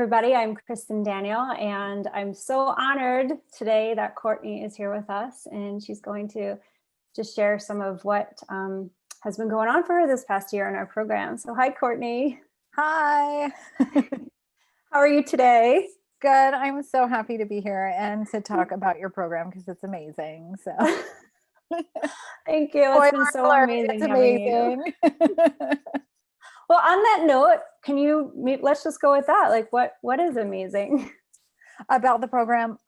everybody. I'm Kristen Daniel, and I'm so honored today that Courtney is here with us, and she's going to just share some of what has been going on for her this past year in our program. So, hi, Courtney. Hi. How are you today? Good. I'm so happy to be here and to talk about your program because it's amazing. So, Thank you. It's spoiler been so alert, it's amazing having you. amazing. Well, on that note, let's just go with that. Like, what is amazing? About the program.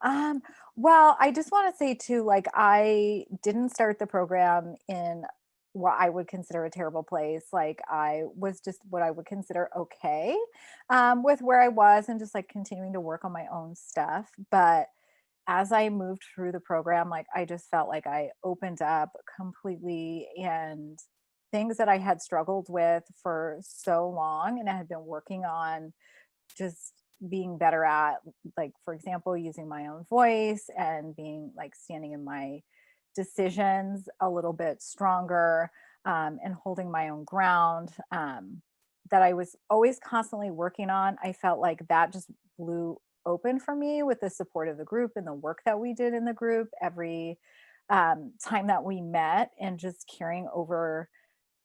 Well, I just want to say too, like I didn't start the program in what I would consider a terrible place. Like I was just what I would consider okay with where I was and just like continuing to work on my own stuff. But as I moved through the program, like I just felt like I opened up completely and things that I had struggled with for so long and I had been working on just being better at, like for example using my own voice and being like standing in my decisions a little bit stronger, and holding my own ground, that I was always constantly working on. I felt like that just blew open for me with the support of the group and the work that we did in the group every time that we met, and just carrying over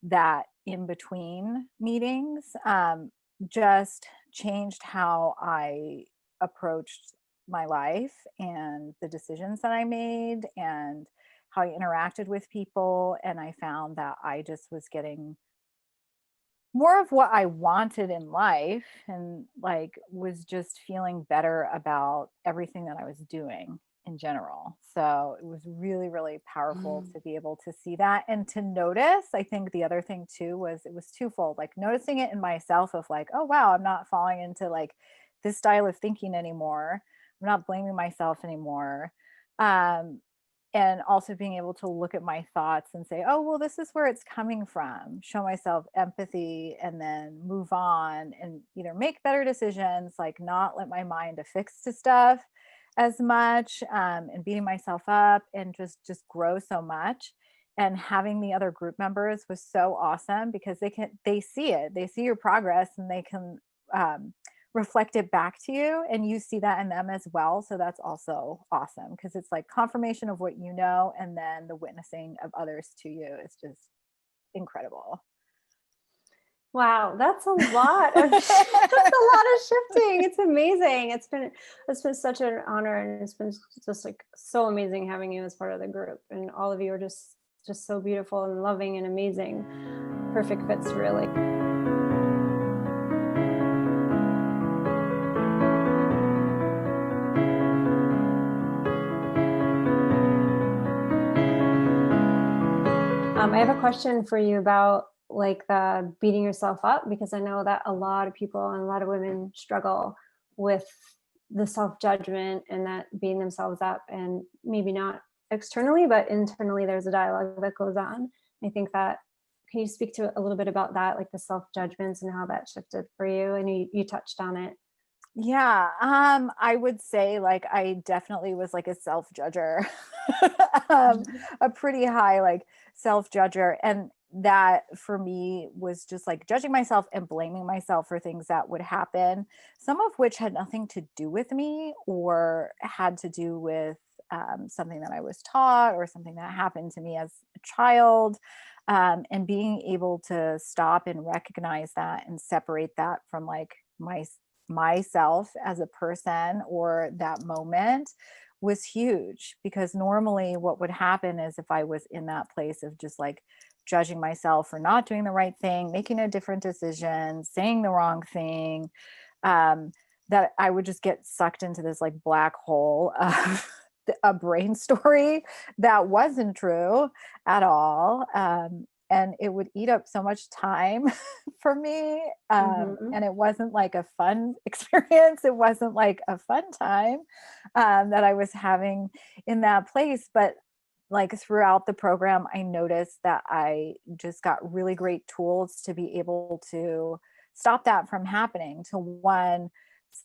that in between meetings, just changed how I approached my life and the decisions that I made and how I interacted with people. And I found that I just was getting more of what I wanted in life and like was just feeling better about everything that I was doing in general. So it was really, really powerful Mm. to be able to see that and to notice. I think the other thing too was it was twofold, like noticing it in myself of like, oh wow, I'm not falling into like this style of thinking anymore. I'm not blaming myself anymore. Um, and also being able to look at my thoughts and say, oh well, this is where it's coming from, show myself empathy, and then move on and either make better decisions, like not let my mind affix to stuff as much, and beating myself up, and just grow so much. And having the other group members was so awesome because they see it, they see your progress, and they can um, reflect it back to you, and you see that in them as well. So that's also awesome because it's like confirmation of what you know, and then the witnessing of others to you is just incredible. Wow, that's a lot of that's a lot of shifting. It's amazing. It's been such an honor, and it's been just like so amazing having you as part of the group. And all of you are just so beautiful and loving and amazing. Perfect fits, really. I have a question for you about like the beating yourself up, because I know that a lot of people and a lot of women struggle with the self judgment and that beating themselves up, and maybe not externally, but internally, there's a dialogue that goes on. I think that, can you speak to a little bit about that, like the self judgments and how that shifted for you? And you touched on it. Yeah, I would say like I definitely was like a self-judger. A pretty high like self-judger, and that for me was just like judging myself and blaming myself for things that would happen, some of which had nothing to do with me or had to do with something that I was taught or something that happened to me as a child. And being able to stop and recognize that and separate that from like myself as a person or that moment was huge, because normally what would happen is if I was in that place of just like judging myself for not doing the right thing, making a different decision, saying the wrong thing, um, that I would just get sucked into this like black hole of a brain story that wasn't true at all. And it would eat up so much time for me. Hmm. And it wasn't like a fun experience. It wasn't like a fun time that I was having in that place. But like throughout the program, I noticed that I just got really great tools to be able to stop that from happening. To one,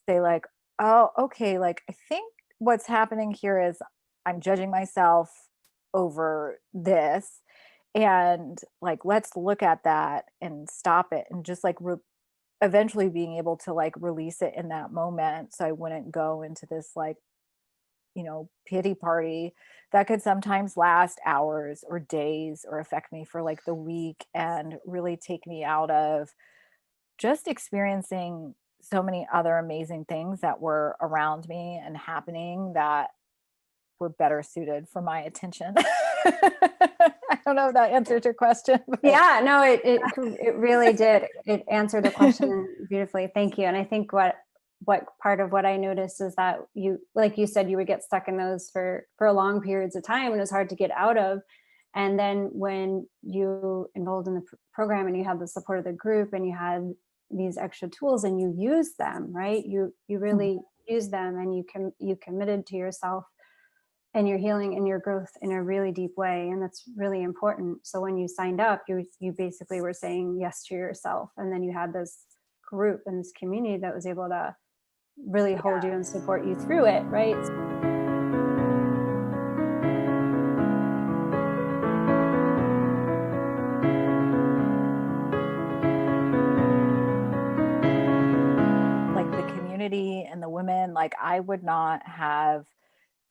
say, like, oh, okay, like I think what's happening here is I'm judging myself over this, and like let's look at that and stop it and just like eventually being able to like release it in that moment, so I wouldn't go into this like, pity party that could sometimes last hours or days or affect me for like the week and really take me out of just experiencing so many other amazing things that were around me and happening that were better suited for my attention. I don't know if that answered your question, but Yeah, no, it really did. It answered the question beautifully. Thank you. And I think what part of what I noticed is that you, like you said, you would get stuck in those for long periods of time, and it was hard to get out of. And then when you enrolled in the program and you had the support of the group and you had these extra tools and you used them, right? You really used them, and you committed to yourself and your healing and your growth in a really deep way, and that's really important. So when you signed up, you basically were saying yes to yourself, and then you had this group and this community that was able to really hold you and support you through it, right? like the community and the women, like I would not have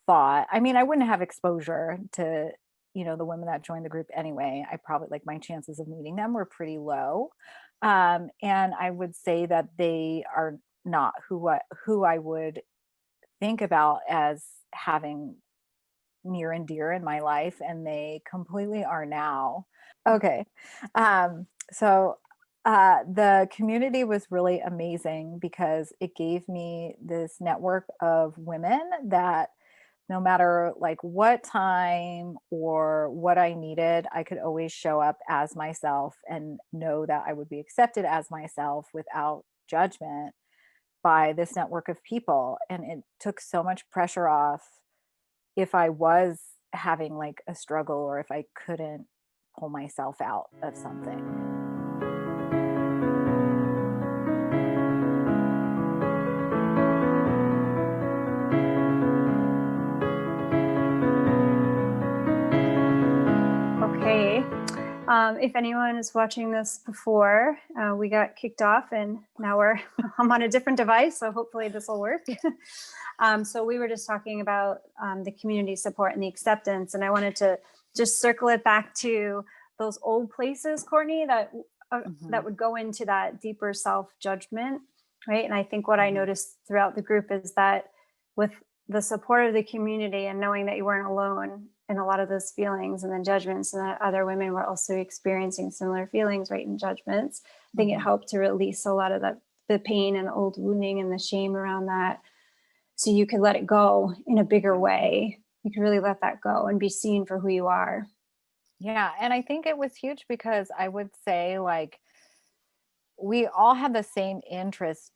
thought, I mean, I wouldn't have exposure to, the women that joined the group anyway. I probably like my chances of meeting them were pretty low. And I would say that they are not who I would think about as having near and dear in my life, and they completely are now. Okay. So the community was really amazing because it gave me this network of women that no matter like what time or what I needed, I could always show up as myself and know that I would be accepted as myself without judgment by this network of people. And it took so much pressure off if I was having like a struggle or if I couldn't pull myself out of something. Okay. If anyone is watching this before, we got kicked off and now I'm on a different device, so hopefully this will work. So we were just talking about the community support and the acceptance, and I wanted to just circle it back to those old places, Courtney, that Mhm, would go into that deeper self-judgment, right? And I think what I mhm, noticed throughout the group is that with the support of the community and knowing that you weren't alone in a lot of those feelings and then judgments, and that other women were also experiencing similar feelings, right, and judgments, I think it mhm. helped to release a lot of the pain and the old wounding and the shame around that, so you could let it go in a bigger way. You could really let that go and be seen for who you are. Yeah, and I think it was huge because I would say like we all had the same interest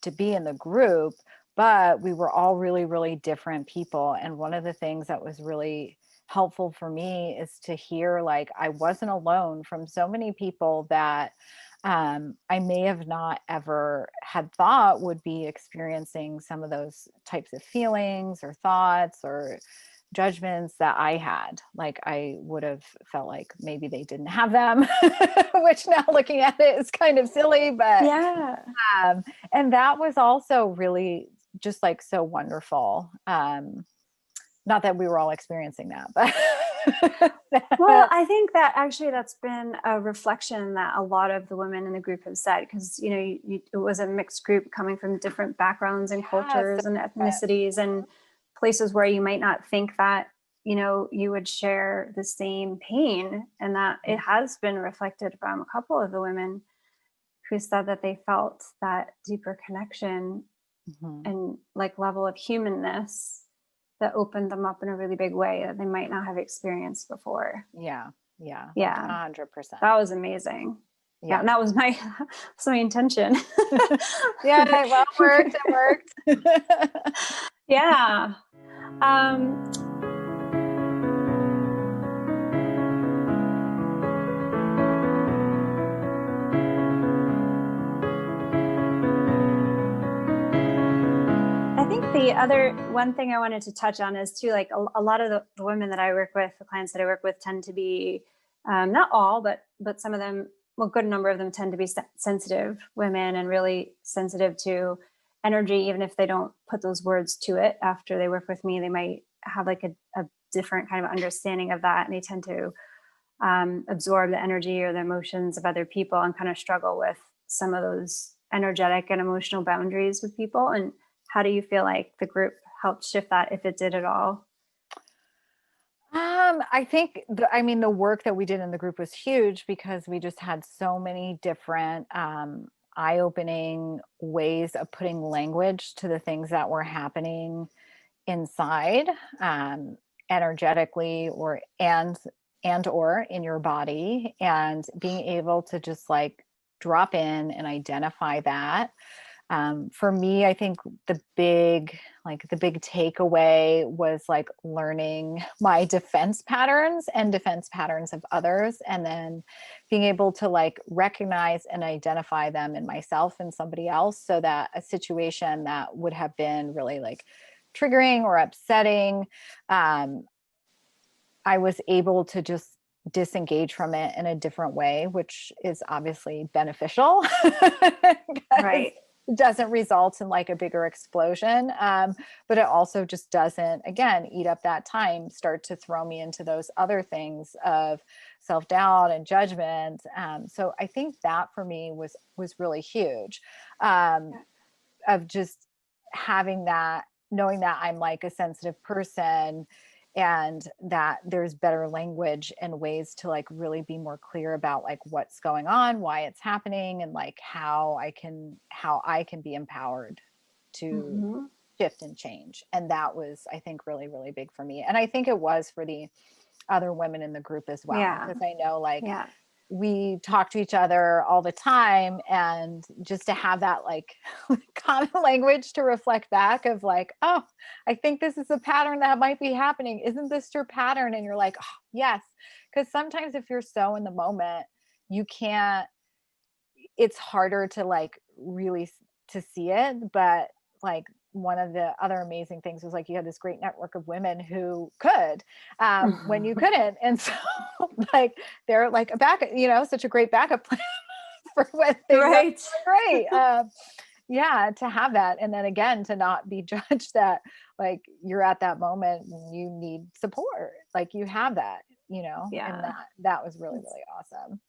to be in the group, but we were all really really different people. And one of the things that was really helpful for me is to hear like I wasn't alone from so many people that I may have not ever had thought would be experiencing some of those types of feelings or thoughts or judgments that I had. Like I would have felt like maybe they didn't have them, which now looking at it is kind of silly, but Yeah. um, and that was also really just like so wonderful. Not that we were all experiencing that, Well, but I think that actually that's been a reflection that a lot of the women in the group have said, because it was a mixed group coming from different backgrounds and yeah, so cultures and different. ethnicities and places where you might not think that you would share the same pain, and that it has been reflected from a couple of the women who said that they felt that deeper connection Mhm. and like level of humanness that opened them up in a really big way that they might not have experienced before. Yeah, yeah, Yeah, 100%. that was amazing. Yeah, and Yeah. that was my was my intention. Yeah, well, it worked. Yeah. Um, I think the other one thing I wanted to touch on is too, like a lot of the women that I work with, the clients that I work with, tend to be not all, but some of them well, a good number of them tend to be sensitive women and really sensitive to energy, even if they don't put those words to it. After they work with me, they might have like a different kind of understanding of that, and they tend to absorb the energy or the emotions of other people and kind of struggle with some of those energetic and emotional boundaries with people. And how do you feel like the group helped shift that, if it did at all? I think the work that we did in the group was huge because we just had so many different eye-opening ways of putting language to the things that were happening inside, energetically or in your body, and being able to just like drop in and identify that. For me, I think the big takeaway was like learning my defense patterns and defense patterns of others, and then being able to like recognize and identify them in myself and somebody else, so that a situation that would have been really like triggering or upsetting, I was able to just disengage from it in a different way, which is obviously beneficial. 'Cause Right. it doesn't result in like a bigger explosion. But it also just doesn't, again, eat up that time, start to throw me into those other things of self-doubt and judgment. So I think that for me was really huge, of just having that, knowing that I'm like a sensitive person, and that there's better language and ways to like really be more clear about like what's going on, why it's happening, and like how I can be empowered to Hmm. shift and change. And that was, I think, really really big for me, and I think it was for the other women in the group as well, Yeah. because I know like Yeah. we talk to each other all the time, and just to have that like common language to reflect back of like, oh, I think this is a pattern that might be happening, isn't this your pattern? And you're like, oh, yes. Because sometimes if you're so in the moment, you can't, it's harder to like really to see it. But like one of the other amazing things was like you had this great network of women who could, when you couldn't. And so like they're like a back, such a great backup plan for when things aren't Right. going great. Yeah, to have that, and then again to not be judged that like you're at that moment and you need support, like you have that, and Yeah. that was really really awesome.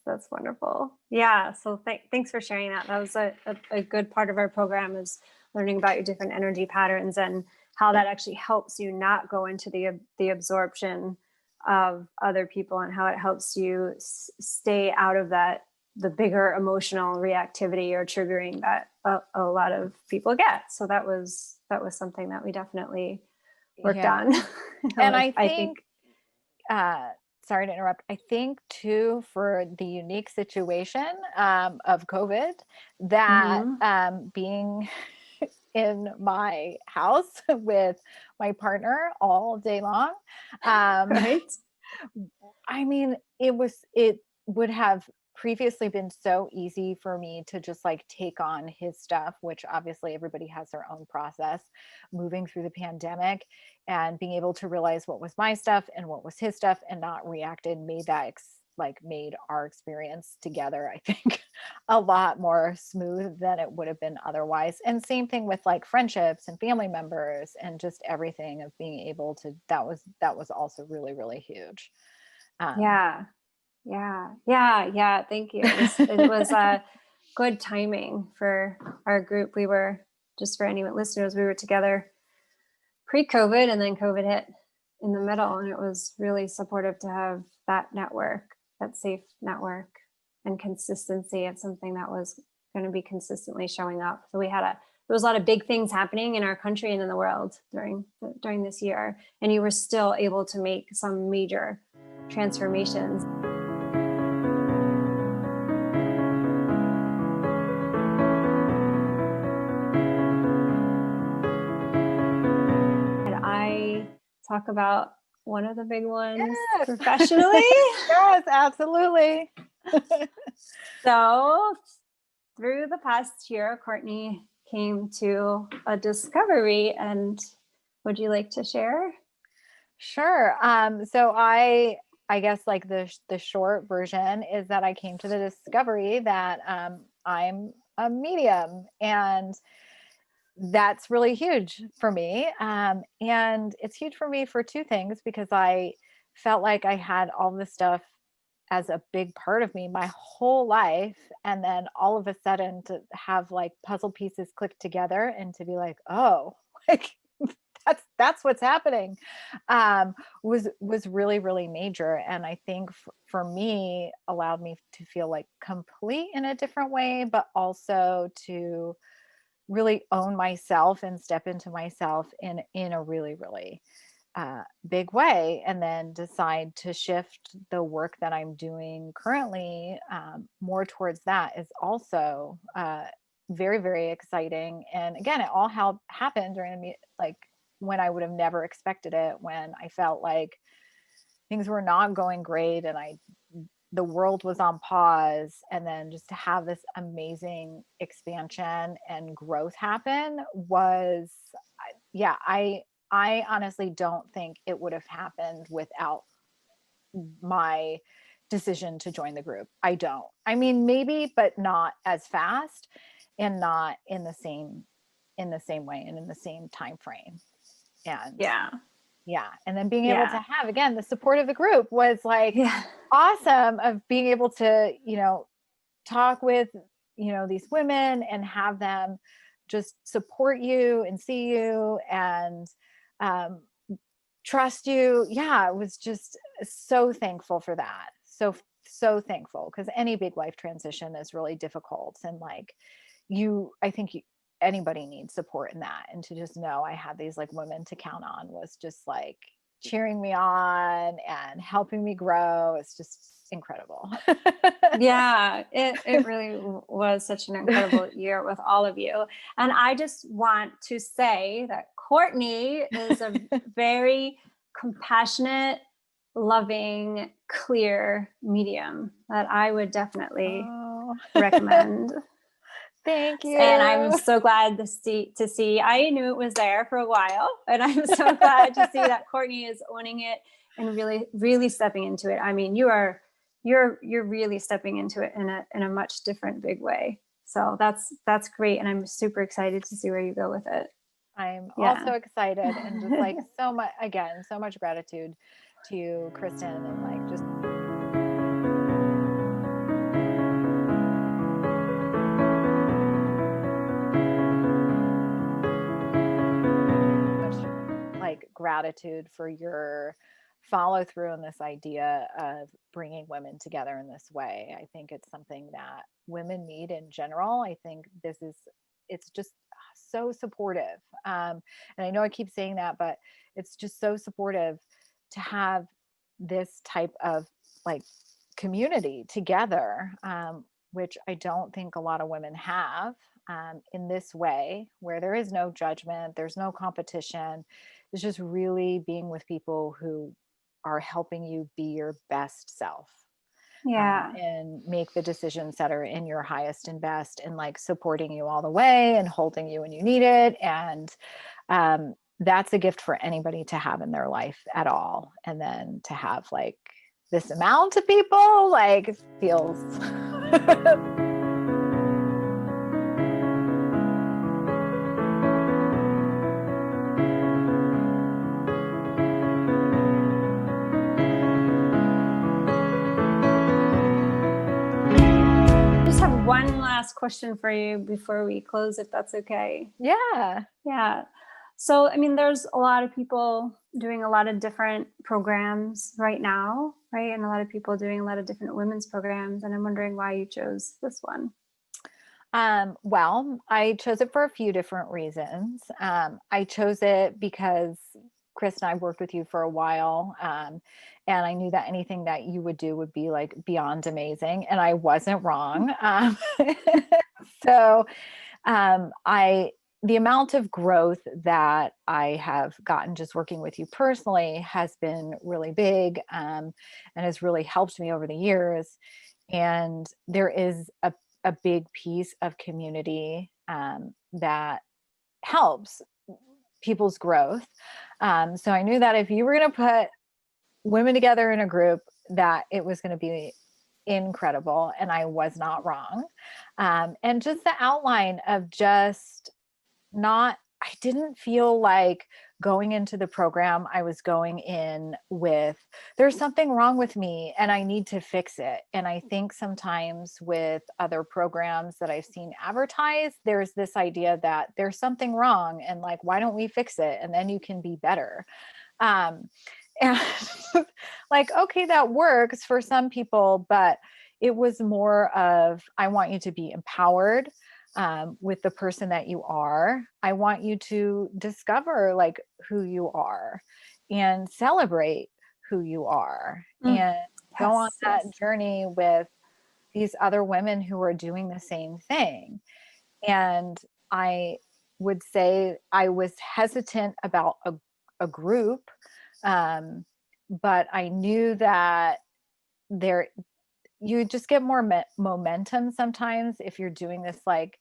That's wonderful. Yeah. So thanks for sharing that. That was a good part of our program, is learning about your different energy patterns and how that actually helps you not go into the absorption of other people, and how it helps you stay out of the bigger emotional reactivity or triggering that a lot of people get. So that was something that we definitely worked Yeah, on. and I I think. think, uh sorry to interrupt, I think too, for the unique situation of COVID, that Mhm. being in my house with my partner all day long, um Right. I mean, it would have previously been so easy for me to just like take on his stuff, which obviously everybody has their own process moving through the pandemic, and being able to realize what was my stuff and what was his stuff and not react, and made our experience together, I think, a lot more smooth than it would have been otherwise. And same thing with like friendships and family members and just everything, of being able to, that was also really really huge. um, Yeah. Yeah. Yeah. Yeah. Thank you. It was good timing for our group. We were, just for any listeners, we were together pre-COVID, and then COVID hit in the middle, and it was really supportive to have that network, that safe network, and consistency of something that was going to be consistently showing up. So there was a lot of big things happening in our country and in the world during this year, and you were still able to make some major transformations. And I talk about one of the big ones yes. professionally. Yes, absolutely. So, through the past year, Courtney came to a discovery, and would you like to share? Sure. So I I guess like the short version is that I came to the discovery that I'm a medium, and that's really huge for me. And it's huge for me for two things, because I felt like I had all this stuff as a big part of me my whole life. And then all of a sudden to have like puzzle pieces click together and to be like, oh, like that's what's happening, was really, really major. And I think for me, allowed me to feel like complete in a different way, but also to really own myself and step into myself in a really, really big way, and then decide to shift the work that I'm doing currently more towards that is also very, very exciting. And again, it all happened during like when I would have never expected it, when I felt like things were not going great and the world was on pause. And then just to have this amazing expansion and growth happen was, yeah, I honestly don't think it would have happened without my decision to join the group. I don't. I mean, maybe, but not as fast, and not in the same way and in the same time frame. And Yeah. yeah, and then being able to Yeah. have again the support of the group was like Yeah. awesome, of being able to, talk with, these women and have them just support you and see you and um, trust you. Yeah, it was just so thankful for that. So thankful, because any big life transition is really difficult, and like I think anybody needs support in that, and to just know I had these like women to count on was just like cheering me on and helping me grow. It's just incredible. Yeah, it really was such an incredible year with all of you. And I just want to say that Courtney is a very compassionate, loving, clear medium that I would definitely Oh, recommend. thank And I'm you. so glad to see. I knew it was there for a while, and I'm so glad to see that Courtney is owning it and really, really stepping into it. I mean, you're really stepping into it in a much different big way. So that's great, and I'm super excited to see where you go with it. I'm Yeah. also excited, and just like so much, again, so much gratitude to you, Kristen, and like just much like gratitude for your follow through on this idea of bringing women together in this way. I think it's something that women need in general. I think it's just so supportive. And I know I keep saying that, but it's just so supportive to have this type of like community together, which I don't think a lot of women have, in this way, where there is no judgment, there's no competition. It's just really being with people who are helping you be your best self, Yeah. and make the decisions that are in your highest and best, and like supporting you all the way and holding you when you need it. And that's a gift for anybody to have in their life at all. And then to have like this amount of people like feels I just have one last question for you before we close, if that's okay. yeah. Yeah. So, I mean, there's a lot of people doing a lot of different programs right now, right? And a lot of people doing a lot of different women's programs. And I'm wondering why you chose this one. Well, I chose it for a few different reasons. I chose it because Chris and I worked with you for a while, and I knew that anything that you would do would be like beyond amazing, and I wasn't wrong. So, I the amount of growth that I have gotten just working with you personally has been really big, and has really helped me over the years. And there is a big piece of community that helps people's growth. So I knew that if you were going to put women together in a group, that it was going to be incredible, and I was not wrong. And just the outline of just not, I didn't feel like going into the program, I was going in with, there's something wrong with me and I need to fix it. And I think sometimes with other programs that I've seen advertised, there's this idea that there's something wrong and like, why don't we fix it? And then you can be better. And like, okay, that works for some people, but it was more of, I want you to be empowered with the person that you are. I want you to discover like who you are and celebrate who you are and go on that journey with these other women who are doing the same thing. And I would say I was hesitant about a group, but I knew that there, you just get more momentum sometimes if you're doing this like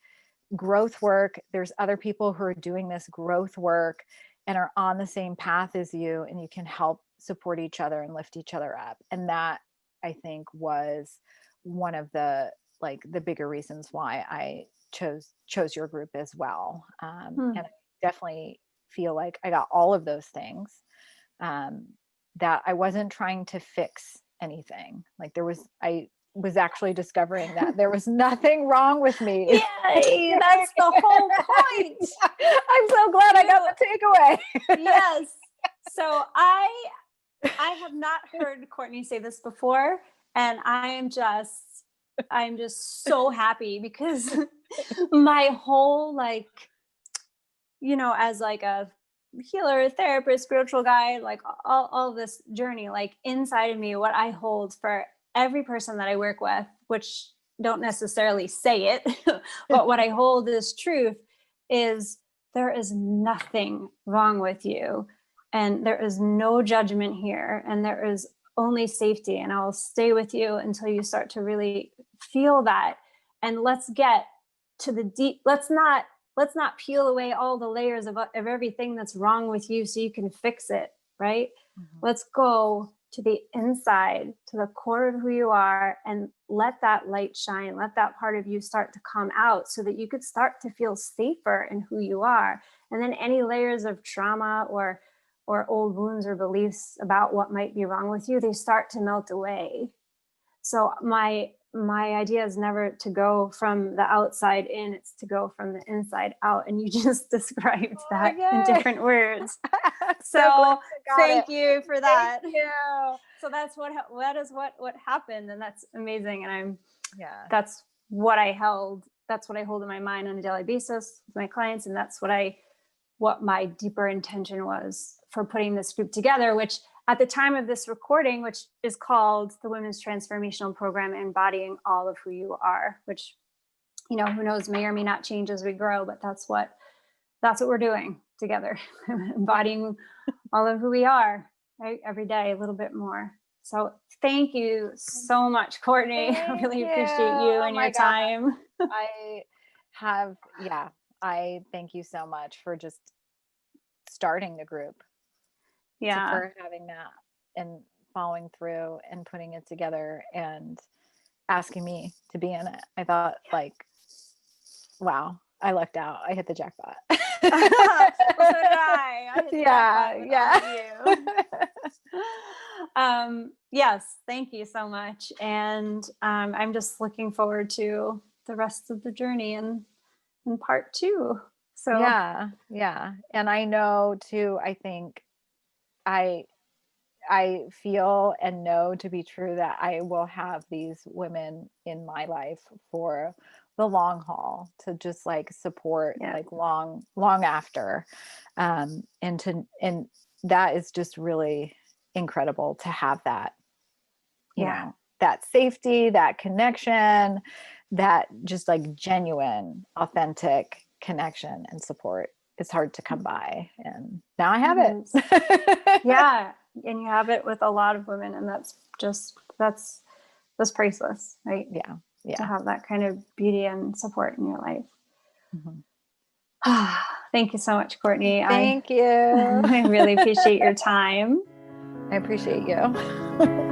growth work. There's other people who are doing this growth work and are on the same path as you, and you can help support each other and lift each other up. And that, I think, was one of the like the bigger reasons why I chose your group as well. And I definitely feel like I got all of those things, that I wasn't trying to fix anything. Like I was actually discovering that there was nothing wrong with me. Yay, that's the whole point. I'm so glad I got the takeaway. Yes. So I have not heard Courtney say this before, and I'm just so happy because my whole like, as like a healer, therapist, spiritual guide, like all this journey, like inside of me, what I hold for every person that I work with, which don't necessarily say it, but what I hold is truth, is there is nothing wrong with you. And there is no judgment here. And there is only safety. And I'll stay with you until you start to really feel that. And let's get to the deep, let's not peel away all the layers of everything that's wrong with you so you can fix it, right? Mm-hmm. Let's go to the inside, to the core of who you are, and let that light shine. Let that part of you start to come out so that you could start to feel safer in who you are. And then any layers of trauma or old wounds or beliefs about what might be wrong with you, they start to melt away. So my idea is never to go from the outside in, it's to go from the inside out. And you just described that in different words. So thank you for that. Thank you. So that is what happened. And that's amazing. And that's what I held. That's what I hold in my mind on a daily basis with my clients. And that's what my deeper intention was for putting this group together, which at the time of this recording, which is called the Women's Transformational Program, Embodying All of Who You Are, which, who knows, may or may not change as we grow, but that's what we're doing together, embodying all of who we are, right? Every day, a little bit more. So thank you so much, Courtney. I really appreciate you and your time. I thank you so much for just starting the group. Yeah. For having that and following through and putting it together and asking me to be in it. I thought wow, I lucked out. I hit the jackpot. Well, so did I. I hit the jackpot with you. Yes, thank you so much. And I'm just looking forward to the rest of the journey and in part 2. So yeah. And I know too, I think I feel and know to be true that I will have these women in my life for the long haul, to just like support like long after. And that is just really incredible to have that, you know, that safety, that connection, that just like genuine, authentic connection and support. It's hard to come by, and now I have it. Yeah. And you have it with a lot of women, and that's priceless, right? Yeah. To have that kind of beauty and support in your life. Mm-hmm. Thank you so much, Courtney. Thank you. I really appreciate your time. I appreciate you.